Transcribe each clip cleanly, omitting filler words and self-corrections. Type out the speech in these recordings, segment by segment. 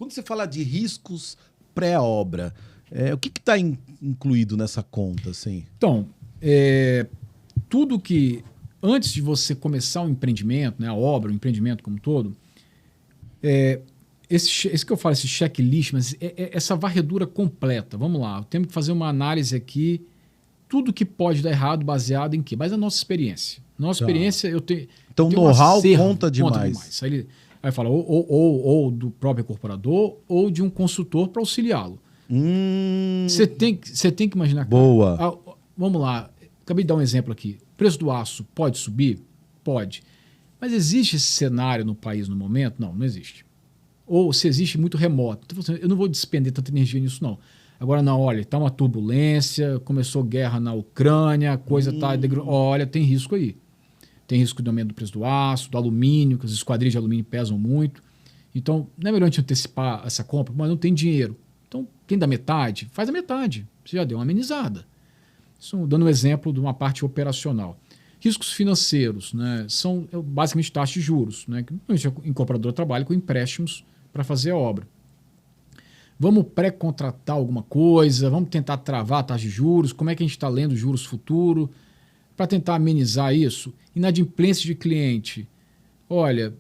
Quando você fala de riscos pré-obra, o que está incluído nessa conta? Assim? Então, tudo que... Antes de você começar um empreendimento, né, a obra, o empreendimento como um todo, esse que eu falo, esse checklist, mas essa varredura completa. Vamos lá, eu tenho que fazer uma análise aqui, tudo que pode dar errado baseado em quê? Mas a nossa experiência. Nossa experiência, eu tenho... Então, know-how conta demais. Aí fala, ou do próprio incorporador, ou de um consultor para auxiliá-lo. Você tem que imaginar... Boa. Vamos lá, acabei de dar um exemplo aqui. O preço do aço pode subir? Pode. Mas existe esse cenário no país no momento? Não, não existe. Ou se existe, muito remoto. Então, eu não vou despender tanta energia nisso, não. Agora, não, olha, está uma turbulência, começou guerra na Ucrânia, a coisa está... Olha, tem risco aí. Tem risco de aumento do preço do aço, do alumínio, que as esquadrias de alumínio pesam muito. Então, não é melhor a gente antecipar essa compra, mas não tem dinheiro. Então, quem dá metade, faz a metade. Você já deu uma amenizada. Isso dando um exemplo de uma parte operacional. Riscos financeiros, né, são basicamente taxas de juros. Né, que o incorporador trabalha com empréstimos para fazer a obra. Vamos pré-contratar alguma coisa, vamos tentar travar a taxa de juros, como é que a gente está lendo juros futuro, para tentar amenizar isso. Inadimplência de cliente. Olha,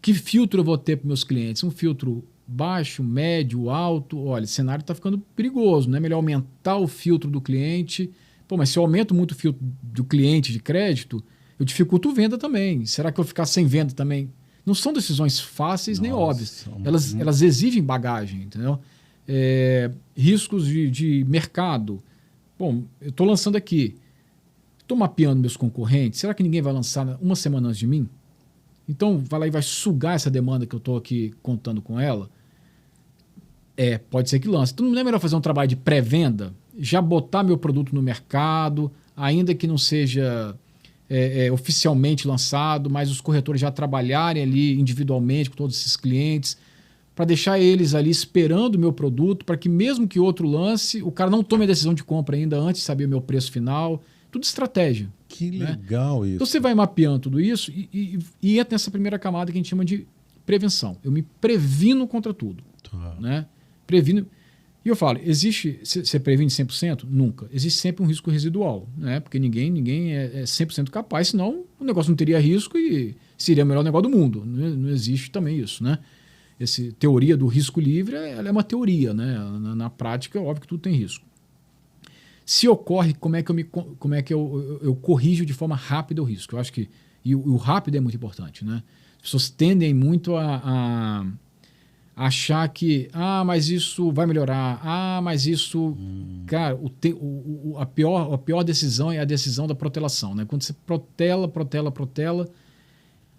que filtro eu vou ter para meus clientes? Um filtro baixo, médio, alto? Olha, o cenário está ficando perigoso, não é melhor aumentar o filtro do cliente? Pô, mas se eu aumento muito o filtro do cliente de crédito, eu dificulto venda também. Será que eu vou ficar sem venda também? Não são decisões fáceis nem óbvias. Elas exigem bagagem, entendeu? Riscos de mercado. Bom, eu estou lançando aqui. Estou mapeando meus concorrentes. Será que ninguém vai lançar uma semana antes de mim? Então, vai lá e vai sugar essa demanda que eu estou aqui contando com ela? Pode ser que lance. Então, não é melhor fazer um trabalho de pré-venda? Já botar meu produto no mercado, ainda que não seja... oficialmente lançado, mas os corretores já trabalharem ali individualmente com todos esses clientes, para deixar eles ali esperando o meu produto, para que mesmo que outro lance, o cara não tome a decisão de compra ainda antes de saber o meu preço final. Tudo estratégia. Que legal isso. Então você vai mapeando tudo isso e entra nessa primeira camada que a gente chama de prevenção. Eu me previno contra tudo. Tá. Né? Previno... E eu falo, você previne 100%? Nunca. Existe sempre um risco residual, né? Porque ninguém é 100% capaz, senão o negócio não teria risco e seria o melhor negócio do mundo. Não existe também isso, né? Essa teoria do risco livre, ela é uma teoria, né? Na prática, é óbvio que tudo tem risco. Se ocorre, como é que eu corrijo de forma rápida o risco? Eu acho que e o rápido é muito importante, né? As pessoas tendem muito a achar que, mas isso vai melhorar, mas isso... Cara, a pior decisão é a decisão da protelação, né? Quando você protela,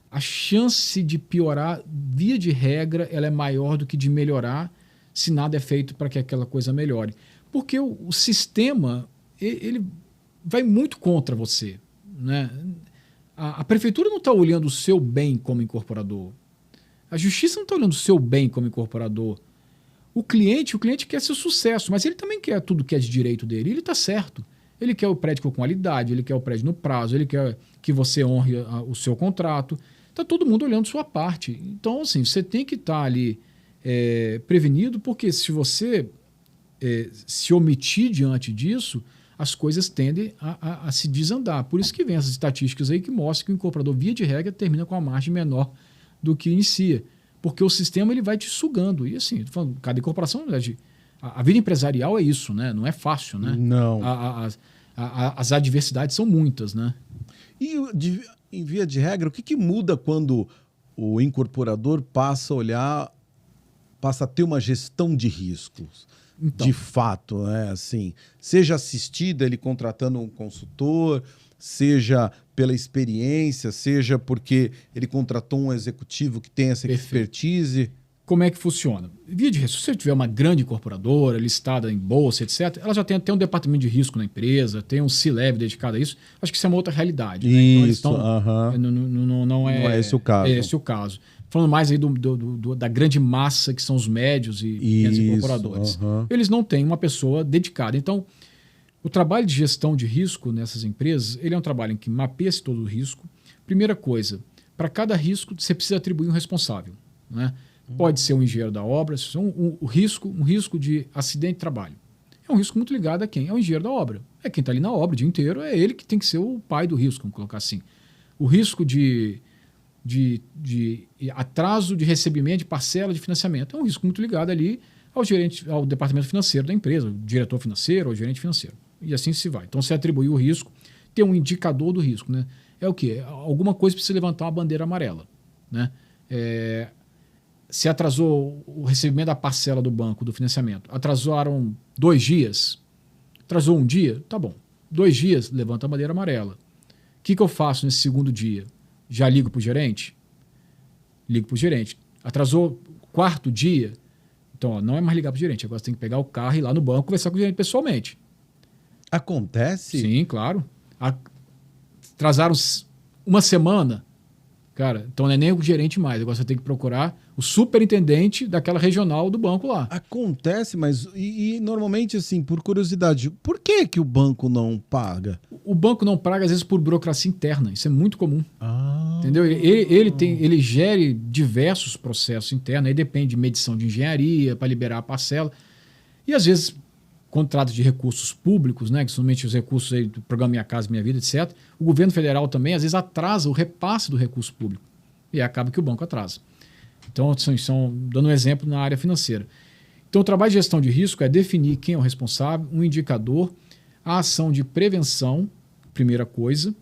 a chance de piorar, via de regra, ela é maior do que de melhorar se nada é feito para que aquela coisa melhore. Porque o sistema, ele vai muito contra você, né? A prefeitura não está olhando o seu bem como incorporador. A justiça não está olhando o seu bem como incorporador. O cliente quer seu sucesso, mas ele também quer tudo que é de direito dele. Ele está certo. Ele quer o prédio com qualidade, ele quer o prédio no prazo, ele quer que você honre o seu contrato. Está todo mundo olhando sua parte. Então, assim, você tem que estar ali prevenido, porque se você se omitir diante disso, as coisas tendem a se desandar. Por isso que vem essas estatísticas aí que mostram que o incorporador, via de regra, termina com a margem menor do que inicia. Porque o sistema ele vai te sugando. E assim, cada incorporação, na verdade, a vida empresarial é isso, né? Não é fácil, né? Não. As adversidades são muitas, né? E em via de regra, o que muda quando o incorporador passa a ter uma gestão de riscos? Então, de fato, né? Assim, seja assistida, ele contratando um consultor, seja pela experiência, seja porque ele contratou um executivo que tem essa expertise. Como é que funciona? Via de risco, se você tiver uma grande incorporadora, listada em bolsa, etc., ela já tem até um departamento de risco na empresa, tem um C-Level dedicado a isso. Acho que isso é uma outra realidade. Isso, né? Então, não é esse o caso. É esse o caso. Falando mais aí da grande massa que são os médios e os incorporadores. Eles não têm uma pessoa dedicada. Então, o trabalho de gestão de risco nessas empresas, ele é um trabalho em que mapeia-se todo o risco. Primeira coisa, para cada risco você precisa atribuir um responsável, né? Pode ser um engenheiro da obra, um risco de acidente de trabalho. É um risco muito ligado a quem? É o engenheiro da obra. É quem está ali na obra o dia inteiro, é ele que tem que ser o pai do risco, vamos colocar assim. O risco de atraso de recebimento de parcela de financiamento é um risco muito ligado ali ao departamento financeiro da empresa, o diretor financeiro ou o gerente financeiro. E assim se vai. Então, você atribui o risco, tem um indicador do risco. Né? É o quê? Alguma coisa precisa levantar uma bandeira amarela. Né? Se atrasou o recebimento da parcela do banco, do financiamento, atrasaram 2 dias, atrasou 1 dia, tá bom. 2 dias, levanta a bandeira amarela. O que eu faço nesse segundo dia? Já ligo para o gerente? Ligo para o gerente. Atrasou o 4º dia? Então, ó, não é mais ligar para o gerente. Agora você tem que pegar o carro e ir lá no banco conversar com o gerente pessoalmente. Acontece? Sim, claro. Atrasaram 1 semana. Cara, então não é nem o gerente mais. Agora você tem que procurar o superintendente daquela regional do banco lá. Acontece, mas e normalmente, assim, por curiosidade, por que o banco não paga? O banco não paga, às vezes, por burocracia interna. Isso é muito comum. Entendeu? Ele gere diversos processos internos. Aí depende de medição de engenharia para liberar a parcela. E, às vezes, contratos de recursos públicos, né, que são somente os recursos aí do programa Minha Casa Minha Vida, etc. O governo federal também, às vezes, atrasa o repasse do recurso público. E acaba que o banco atrasa. Então, dando um exemplo na área financeira. Então, o trabalho de gestão de risco é definir quem é o responsável, um indicador, a ação de prevenção, primeira coisa,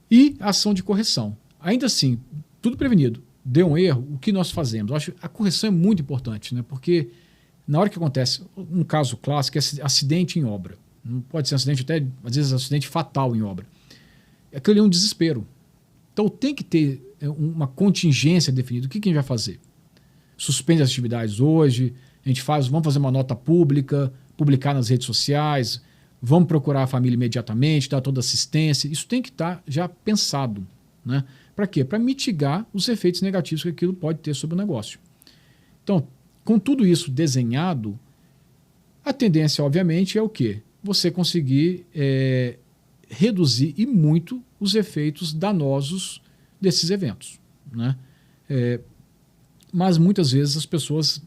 e a ação de correção. Ainda assim, tudo prevenido. Deu um erro, o que nós fazemos? Eu acho que a correção é muito importante, né? Porque na hora que acontece um caso clássico é acidente em obra. Não pode ser um acidente, até às vezes acidente fatal em obra. Aquilo é um desespero. Então tem que ter uma contingência definida. O que a gente vai fazer? Suspende as atividades hoje, vamos fazer uma nota pública, publicar nas redes sociais, vamos procurar a família imediatamente, dar toda assistência. Isso tem que estar já pensado. Né? Para quê? Para mitigar os efeitos negativos que aquilo pode ter sobre o negócio. Então, com tudo isso desenhado, a tendência, obviamente, é o quê? Você conseguir reduzir e muito os efeitos danosos desses eventos. Né? Mas muitas vezes as pessoas,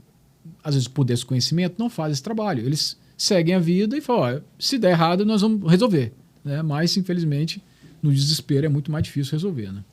às vezes por desconhecimento, não fazem esse trabalho. Eles seguem a vida e falam, se der errado, nós vamos resolver. Né? Mas, infelizmente, no desespero é muito mais difícil resolver. Né?